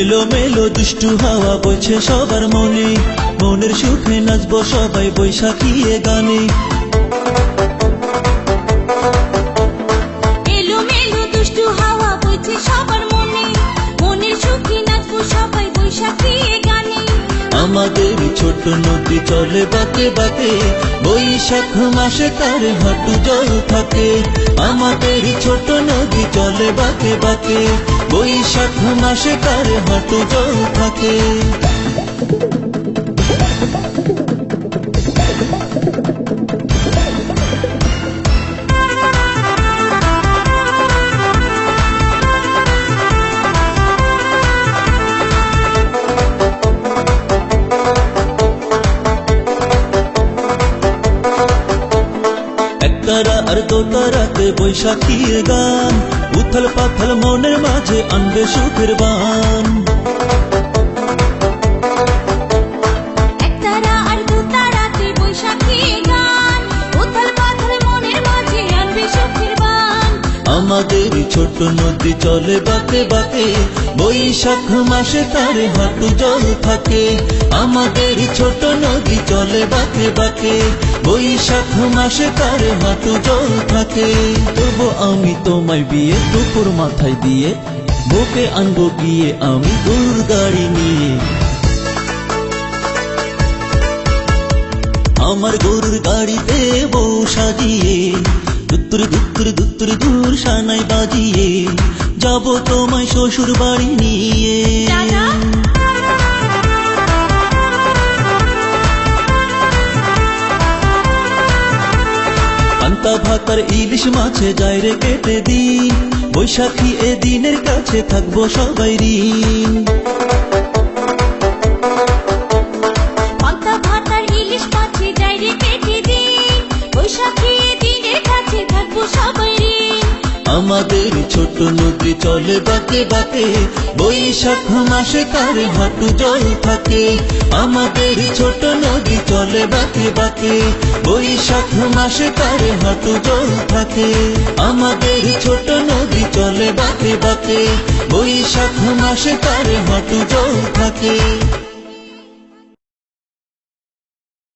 এলো মেলো দুষ্টু হাওয়া বইছে সবার মনে, মনের সুখে নাচবো সবাই বৈশাখী এ গানে। এলো মেলো দুষ্টু হাওয়া বইছে সবার মনে, মনের সুখে নাচবো সবাই বৈশাখী এ গানে। আমাদের ছোট নদী চলে বাঁকে বাঁকে, বৈশাখ মাসে তার হাঁটু জল থাকে। আমাদের ছোট নদী চলে বাঁকে বাঁকে, বৈশাখ মাসে তার হাঁটু জল থাকে। একতারা আর দোতারাতে বৈশাখী গান, উথল পাথল মনের মাঝে আনবে সুখের বান। একতারা আর দুতারাতে বৈশাখী গান, উথাল পাথাল মনের মাঝে আনবে সুখের বান। আমাদের ছোট নদী চলে বাঁকে বাঁকে, বৈশাখ মাসে তার হাঁটু জল থাকে। আমাদের ছোট নদী চলে বাঁকে বাঁকে, বৈশাখ মাসে তার হাঁটু জল থাকে। তবু আমি তোমায় বিয়ে দুপুর মাথায় দিয়ে, বুকে আনবো গিয়ে আমি গরুর গাড়ি নিয়ে। আমার গরুর গাড়িতে বউ সাজিয়ে, দুত্তুর দুত্তুর দুত্তুর দূর সানাই বাজিয়ে, যাব তোমায় শ্বশুর বাড়ি নিয়ে। দাদা পান্তা ভাতার ইলিশ মাছে যায় রে কেটে দিন, বৈশাখী এ দিনের কাছে থাকবো সবাই ঋণ। পান্তা ভাতার ইলিশ মাছে যায় রে কেটে দিন, বৈশাখী এ দিনের কাছে থাকবো সবাই ঋণ। আমাদের ছোট নদী চলে বাঁকে বাঁকে, বৈশাখ মাসে তার হাঁটু জল থাকে। আমাদের ছোট নদী চলে বাঁকে বাঁকে, বৈশাখ মাসে তার হাঁটু জল থাকে। আমাদের ছোট নদী চলে বাঁকে বাঁকে, বৈশাখ মাসে তার হাঁটু জল থাকে।